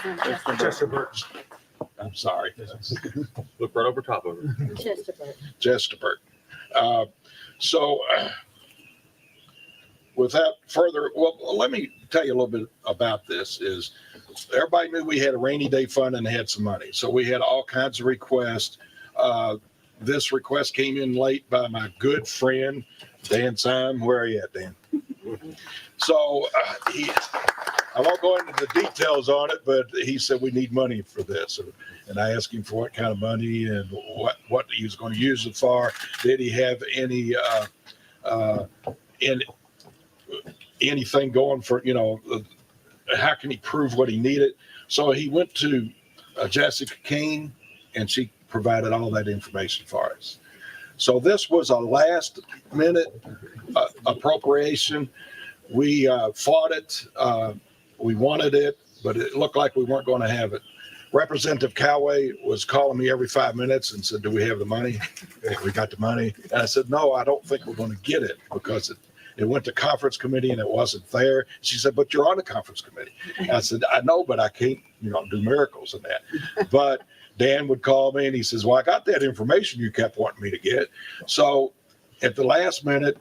Chesterburg. I'm sorry. Look right over top of her. Chesterburg. Without further, well, let me tell you a little bit about this. Is everybody knew we had a rainy day fund and had some money, so we had all kinds of requests. This request came in late by my good friend Dan Syme. Where are you at, Dan? So I won't go into the details on it, but he said we need money for this, and I asked him for what kind of money and what he was going to use it for. Did he have anything going for, how can he prove what he needed? So he went to Jessica Kane, and she provided all that information for us. So this was a last minute appropriation. We fought it. We wanted it, but it looked like we weren't going to have it. Representative Coway was calling me every 5 minutes and said, do we have the money? We got the money. And I said, no, I don't think we're going to get it because it went to conference committee and it wasn't there. She said, but you're on the conference committee. I said, I know, but I can't, do miracles in that. But Dan would call me and he says, well, I got that information you kept wanting me to get. So at the last minute,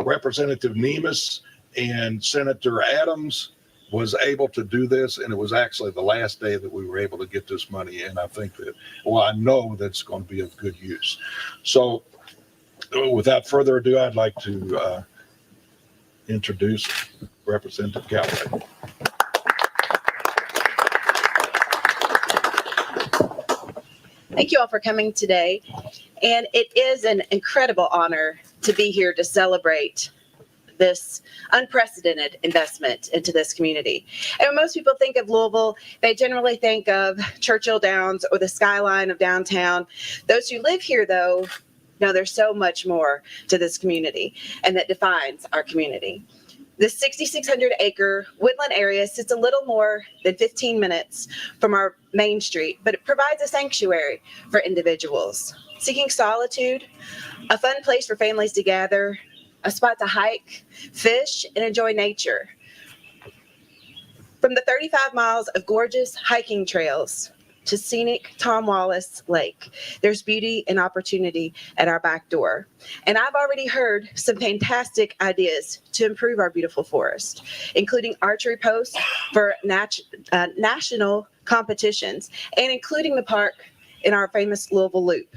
Representative Nemes and Senator Adams was able to do this, and it was actually the last day that we were able to get this money. And I think that, I know that's going to be of good use. So without further ado, I'd like to introduce Representative Coway. Thank you all for coming today. And it is an incredible honor to be here to celebrate this unprecedented investment into this community. And when most people think of Louisville, they generally think of Churchill Downs or the skyline of downtown. Those who live here, though, know there's so much more to this community and that defines our community. This 6,600-acre woodland area sits a little more than 15 minutes from our main street, but it provides a sanctuary for individuals seeking solitude, a fun place for families to gather, a spot to hike, fish, and enjoy nature. From the 35 miles of gorgeous hiking trails to scenic Tom Wallace Lake, there's beauty and opportunity at our back door. And I've already heard some fantastic ideas to improve our beautiful forest, including archery posts for national competitions, and including the park in our famous Louisville Loop.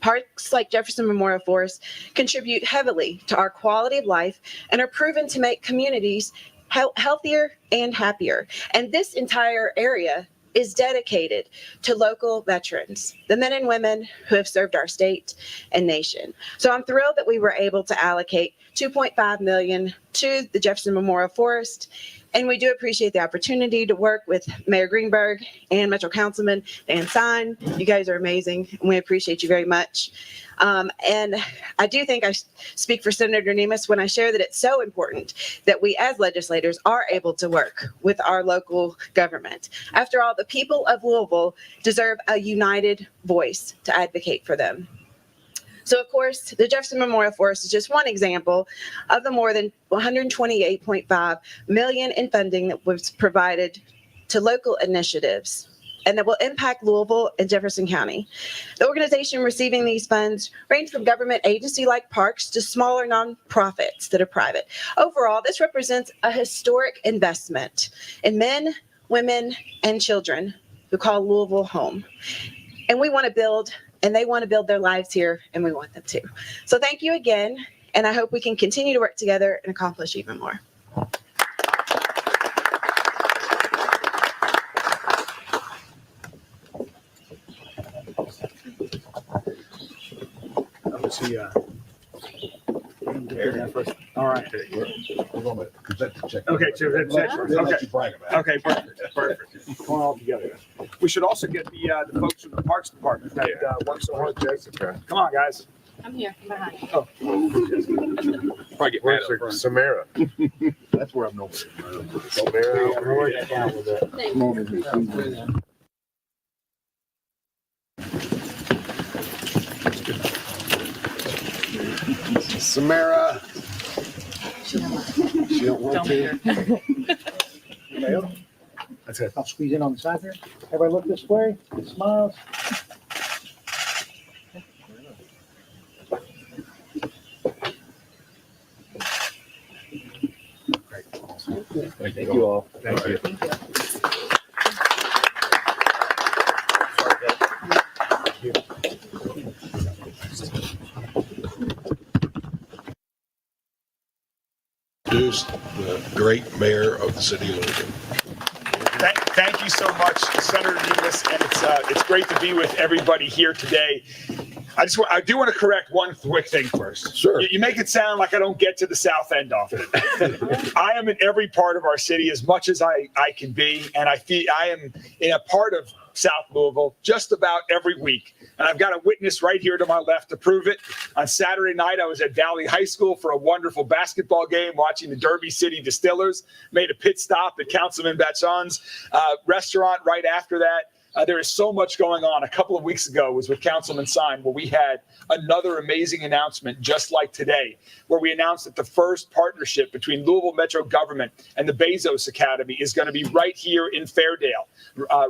Parks like Jefferson Memorial Forest contribute heavily to our quality of life and are proven to make communities healthier and happier. And this entire area is dedicated to local veterans, the men and women who have served our state and nation. So I'm thrilled that we were able to allocate $2.5 million to the Jefferson Memorial Forest. And we do appreciate the opportunity to work with Mayor Greenberg and Metro Councilman Dan Syme. You guys are amazing, and we appreciate you very much. And I do think I speak for Senator Nemes when I share that it's so important that we as legislators are able to work with our local government. After all, the people of Louisville deserve a united voice to advocate for them. So, of course, the Jefferson Memorial Forest is just one example of the more than $128.5 million in funding that was provided to local initiatives and that will impact Louisville and Jefferson County. The organization receiving these funds range from government agency like parks to smaller nonprofits that are private. Overall, this represents a historic investment in men, women, and children who call Louisville home. And we want to build, and they want to build their lives here, and we want them to. So thank you again, and I hope we can continue to work together and accomplish even more. All right. We're going to present the check. Okay, so that's it first. Then Okay. let you brag about it. Okay, perfect. Going all together. We should also get the folks from the Parks Department that work so hard. Jessica. Come on, guys. I'm here. I'm behind you. Oh. Probably get mad at Samara. That's where I'm known. Samara. She don't want to. Mail? That's it. I'll squeeze in on the side here. Everybody look this way. Good smiles. Thank you all. Thank you. Introduce the great mayor of the city of Louisville. Thank you so much, Senator Nevis, and it's great to be with everybody here today. I do want to correct one quick thing first. Sure. You make it sound like I don't get to the south end often. I am in every part of our city as much as I can be, and I am in a part of South Louisville just about every week. And I've got a witness right here to my left to prove it. On Saturday night, I was at Valley High School for a wonderful basketball game, watching the Derby City Distillers. Made a pit stop at Councilman Batchon's restaurant right after that. There is so much going on. A couple of weeks ago was with Councilman Sine, where we had another amazing announcement just like today, where we announced that the first partnership between Louisville Metro government and the Bezos Academy is going to be right here in Fairdale,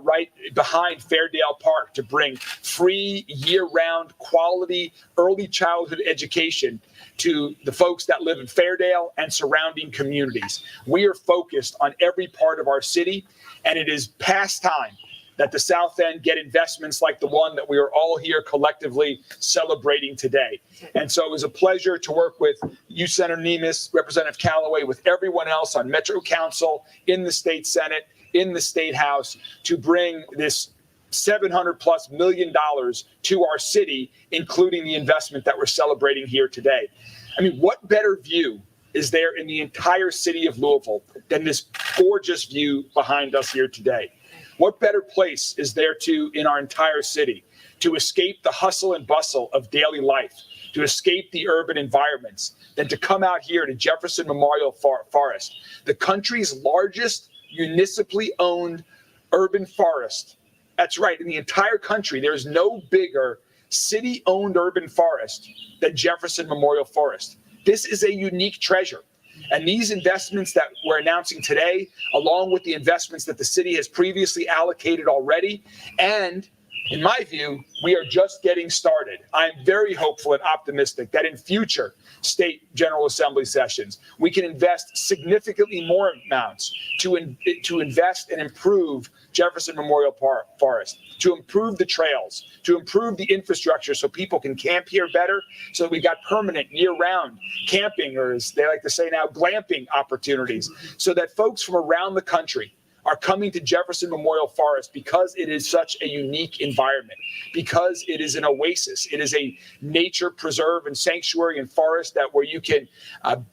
right behind Fairdale Park, to bring free year-round quality early childhood education to the folks that live in Fairdale and surrounding communities. We are focused on every part of our city, and it is past time that the South End get investments like the one that we are all here collectively celebrating today. And so it was a pleasure to work with you, Senator Nemes, Representative Callaway, with everyone else on Metro Council, in the state Senate, in the state House, to bring this $700+ million to our city, including the investment that we're celebrating here today. I mean, what better view is there in the entire city of Louisville than this gorgeous view behind us here today? What better place is there in our entire city to escape the hustle and bustle of daily life, to escape the urban environments, than to come out here to Jefferson Memorial Forest, the country's largest municipally owned urban forest. That's right. In the entire country, there is no bigger city-owned urban forest than Jefferson Memorial Forest. This is a unique treasure. And these investments that we're announcing today, along with the investments that the city has previously allocated already, and in my view, we are just getting started. I'm very hopeful and optimistic that in future state General Assembly sessions, we can invest significantly more amounts to invest and improve Jefferson Memorial Forest, to improve the trails, to improve the infrastructure so people can camp here better, so that we got permanent year-round camping, or as they like to say now, glamping opportunities, so that folks from around the country are coming to Jefferson Memorial Forest because it is such a unique environment, because it is an oasis. It is a nature preserve and sanctuary and forest where you can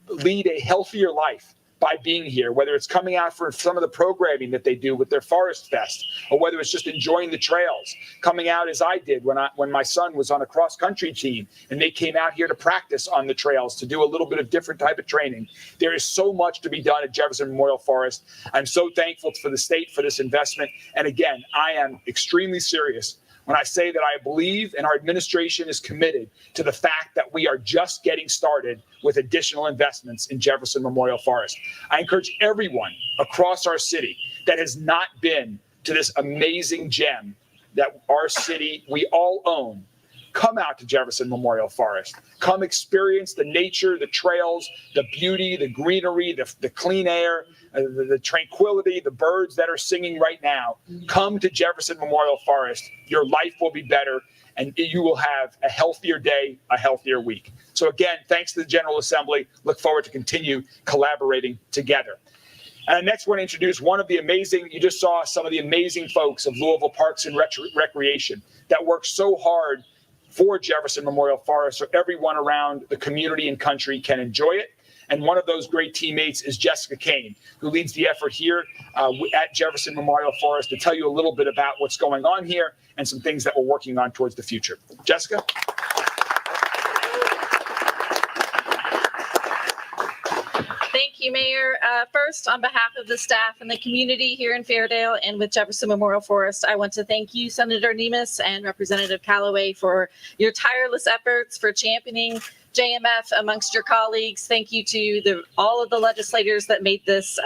lead a healthier life by being here, whether it's coming out for some of the programming that they do with their Forest Fest, or whether it's just enjoying the trails, coming out as I did when my son was on a cross-country team and they came out here to practice on the trails to do a little bit of different type of training. There is so much to be done at Jefferson Memorial Forest. I'm so thankful for the state for this investment. And again, I am extremely serious when I say that I believe and our administration is committed to the fact that we are just getting started with additional investments in Jefferson Memorial Forest. I encourage everyone across our city that has not been to this amazing gem that our city, we all own, come out to Jefferson Memorial Forest. Come experience the nature, the trails, the beauty, the greenery, the clean air, the tranquility, the birds that are singing right now. Come to Jefferson Memorial Forest. Your life will be better, and you will have a healthier day, a healthier week. So again, thanks to the General Assembly. Look forward to continue collaborating together. And next, I want to introduce one of the amazing, you just saw some of the amazing folks of Louisville Parks and Recreation that work so hard for Jefferson Memorial Forest so everyone around the community and country can enjoy it. And one of those great teammates is Jessica Kane, who leads the effort here at Jefferson Memorial Forest to tell you a little bit about what's going on here and some things that we're working on towards the future. Jessica? Thank you, Mayor. First, on behalf of the staff and the community here in Fairdale and with Jefferson Memorial Forest, I want to thank you, Senator Nemes and Representative Callaway, for your tireless efforts for championing JMF amongst your colleagues. Thank you to all of the legislators that made this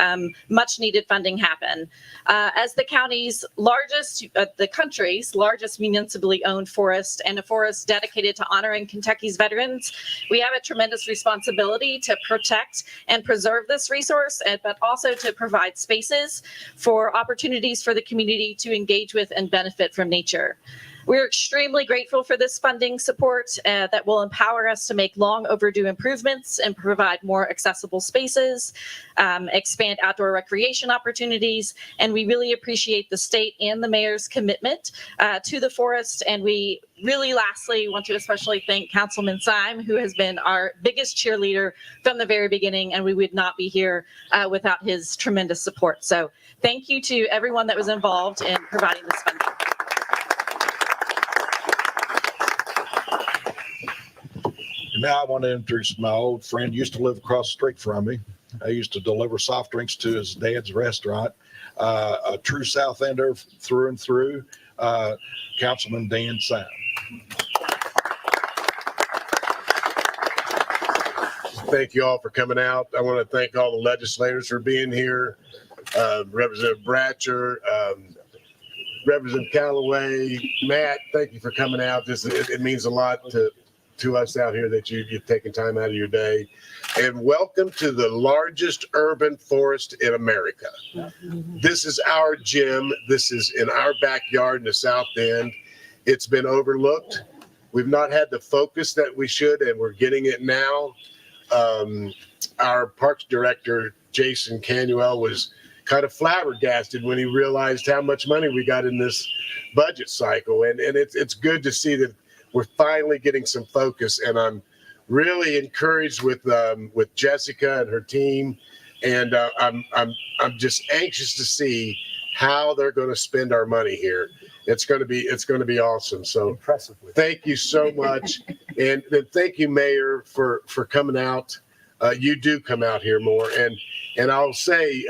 much needed funding happen. As the country's largest municipally owned forest and a forest dedicated to honoring Kentucky's veterans, we have a tremendous responsibility to protect and preserve this resource, but also to provide spaces for opportunities for the community to engage with and benefit from nature. We're extremely grateful for this funding support that will empower us to make long overdue improvements and provide more accessible spaces, expand outdoor recreation opportunities, and we really appreciate the state and the mayor's commitment to the forest. And we really lastly want to especially thank Councilman Syme, who has been our biggest cheerleader from the very beginning, and we would not be here without his tremendous support. So thank you to everyone that was involved in providing this funding. Now I want to introduce my old friend, used to live across the street from me. I used to deliver soft drinks to his dad's restaurant. A true South Ender through and through, Councilman Dan Syme. Thank you all for coming out. I want to thank all the legislators for being here. Representative Bratcher, Representative Callaway, Matt, thank you for coming out. It means a lot to us out here that you've taken time out of your day. And welcome to the largest urban forest in America. This is our gym. This is in our backyard in the South End. It's been overlooked. We've not had the focus that we should, and we're getting it now. Our parks director, Jason Canuel, was kind of flabbergasted when he realized how much money we got in this budget cycle. And it's good to see that we're finally getting some focus, and I'm really encouraged with Jessica and her team, and I'm just anxious to see how they're going to spend our money here. It's going to be awesome. So Impressively. thank you so much, and then thank you, Mayor, for coming out. You do come out here more, and I'll say,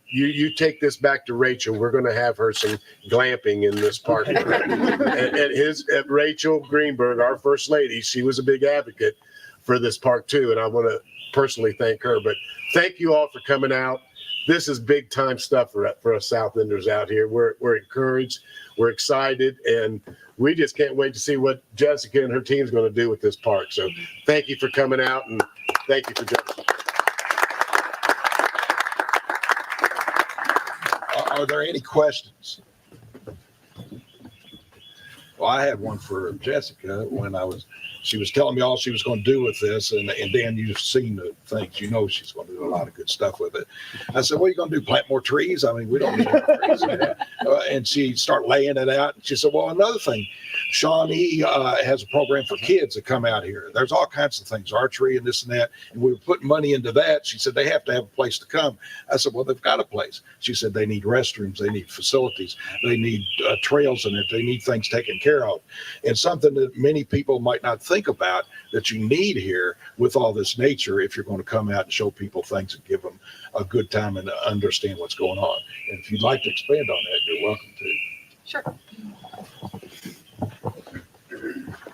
you take this back to Rachel. We're going to have her some glamping in this park. and Rachel Greenberg, our first lady, she was a big advocate for this park too. And I want to personally thank her, but thank you all for coming out. This is big time stuff for us South Enders out here. We're encouraged, we're excited, and we just can't wait to see what Jessica and her team is going to do with this park. So thank you for coming out, and thank you for Jessica. Are there any questions? Well, I had one for Jessica when she was telling me all she was going to do with this. And Dan, you've seen the things, you know, she's going to do a lot of good stuff with it. I said, what are you going to do? Plant more trees? I mean, we don't need more trees. And she started laying it out. And she said, well, another thing, Shawnee has a program for kids that come out here. There's all kinds of things, archery and this and that. And we were putting money into that. She said, they have to have a place to come. I said, well, they've got a place. She said, they need restrooms. They need facilities. They need trails in it. They need things taken care of. And something that many people might not think about that you need here with all this nature if you're going to come out and show people things and give them a good time and understand what's going on. And if you'd like to expand on that, you're welcome to. Sure.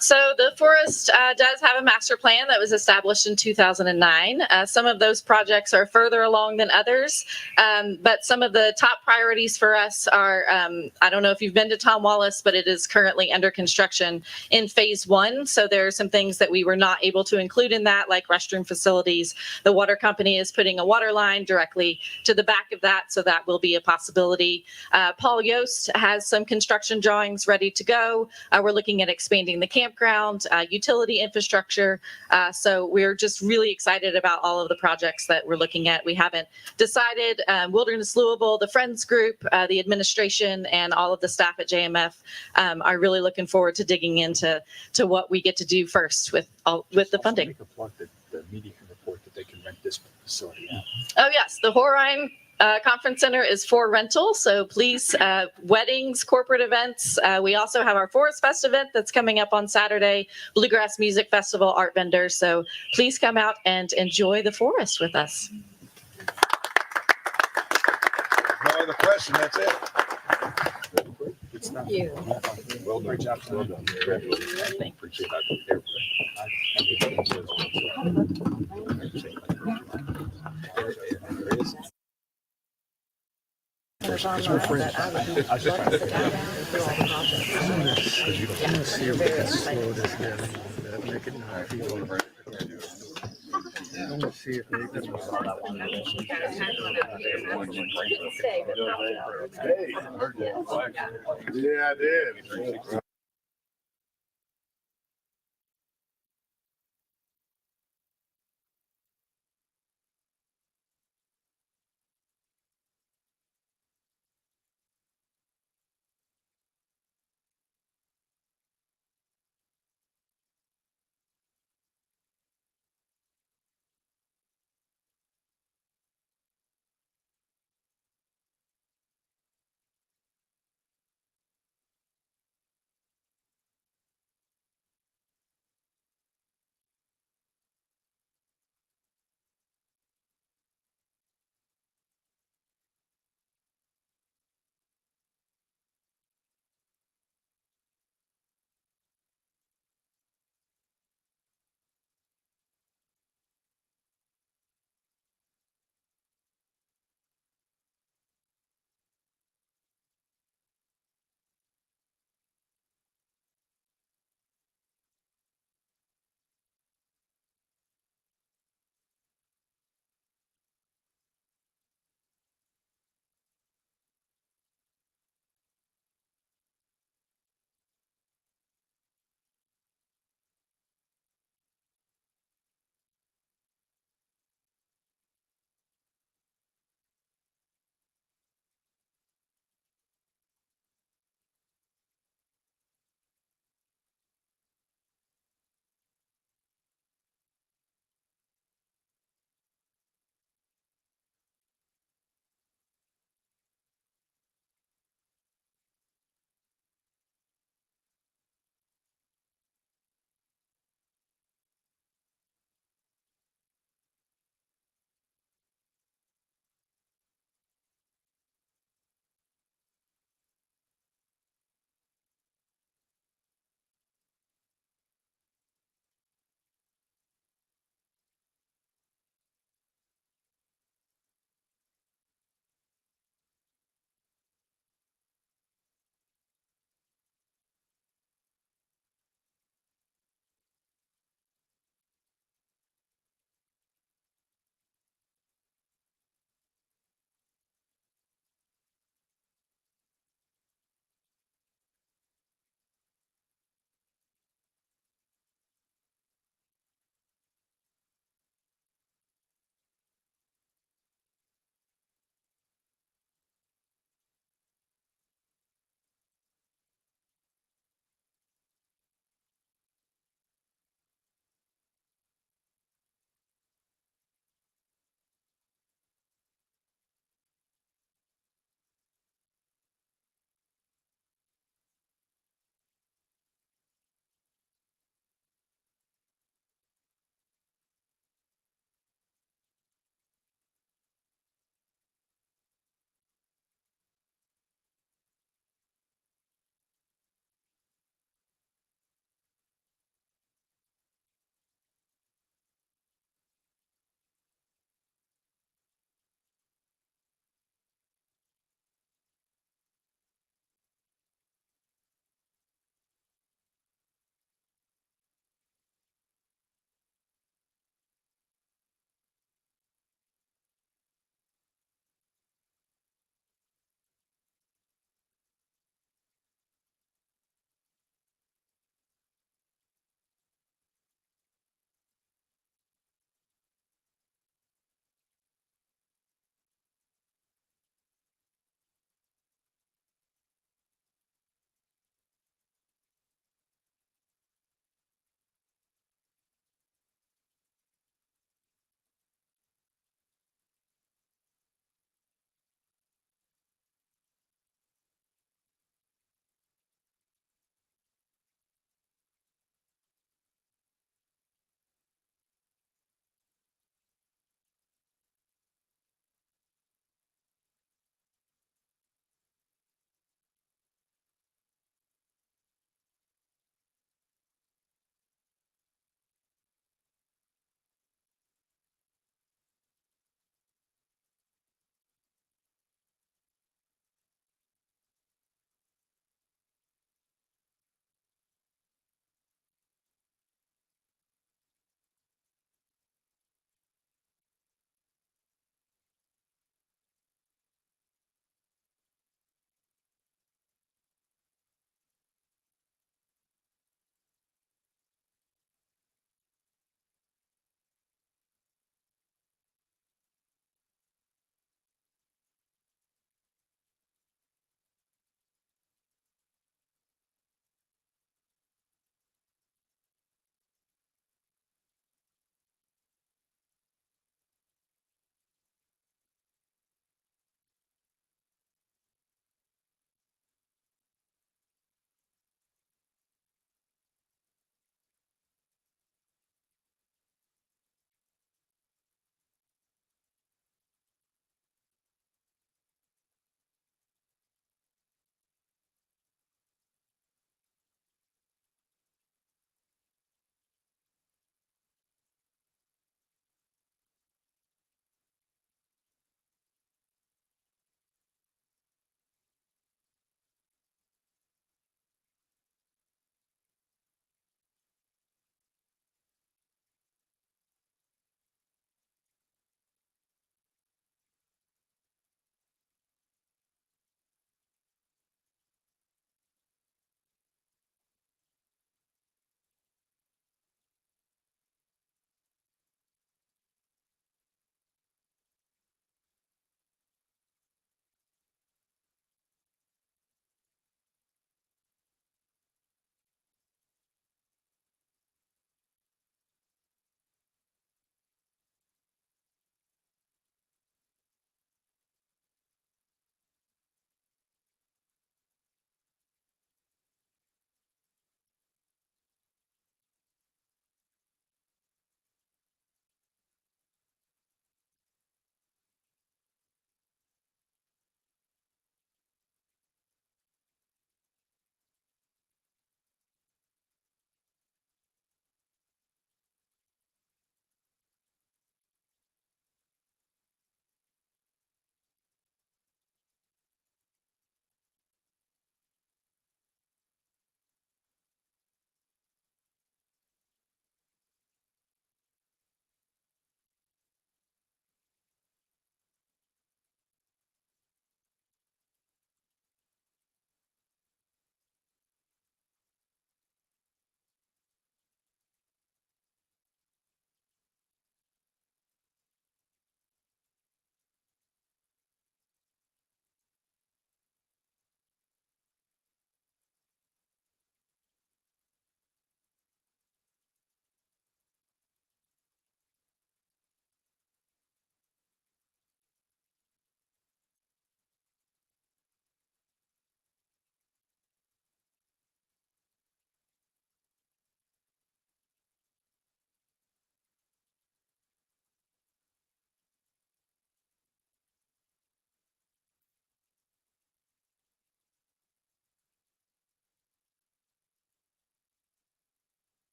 So the forest does have a master plan that was established in 2009. Some of those projects are further along than others, but some of the top priorities for us are, I don't know if you've been to Tom Wallace, but it is currently under construction in phase 1. So there are some things that we were not able to include in that, like restroom facilities. The water company is putting a water line directly to the back of that, so that will be a possibility. Paul Yost has some construction drawings ready to go. We're looking at expanding the campground, utility infrastructure. So we're just really excited about all of the projects that we're looking at. We haven't decided. Wilderness Louisville, the Friends Group, the administration, and all of the staff at JMF are really looking forward to digging into what we get to do first with the funding. Make a plug that the media can report that they can rent this facility out. Oh yes, the Horine Conference Center is for rental, so please, weddings, corporate events. We also have our Forest Fest event that's coming up on Saturday, Bluegrass Music Festival, art vendors. So please come out and enjoy the forest with us. No other question, that's it. Well done. Great job. Well done. Appreciate Yeah, I did.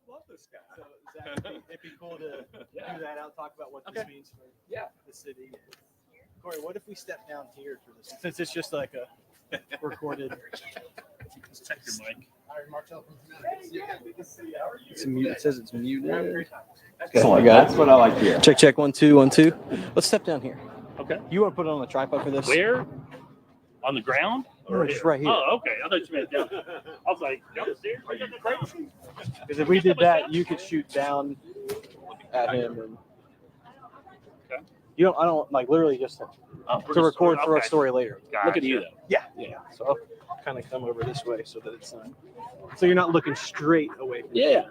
Love this guy. So Zach, it'd be cool to do that out, talk about what this means for the city. Corey, what if we step down here for this? Since it's just like a recorded. Just check your mic. It's mute. It says it's muted. That's what I like to hear. Check, check. 1, 2, 1, 2. Let's step down here. Okay. You want to put it on the tripod for this? Where? On the ground? No, just right here. Oh, okay. I thought you meant down. I was like, down the stairs? Are you crazy? Because if we did that, you could shoot down at him. And Okay. you don't. I don't like literally just to record for a story later. Look at you, though. Yeah. So I'll kind of come over this way so that it's not. So you're not looking straight away from Yeah.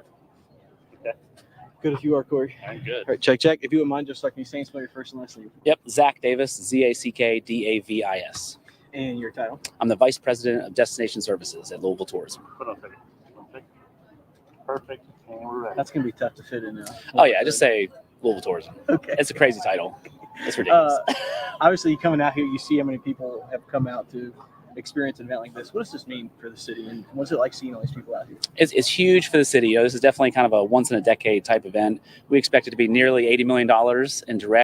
Good if you are, Corey. I'm good. All right, check, check. If you wouldn't mind, just like me saying, spell your first and last name Yep, Zach Davis, ZACKDAVIS. and your title. I'm the Vice President of Destination Services at Louisville Tourism. Hold on a second. Okay. Perfect. And we're ready. That's gonna be tough to fit in. Oh, yeah, just say Louisville Tourism. Okay. It's a crazy title. It's ridiculous. Obviously, you coming out here, you see how many people have come out to experience an event like this. What does this mean for the city, and what's it like seeing all these people out here? It's huge for the city. This is definitely kind of a once-in-a-decade type event. We expect it to be nearly $80 million in direct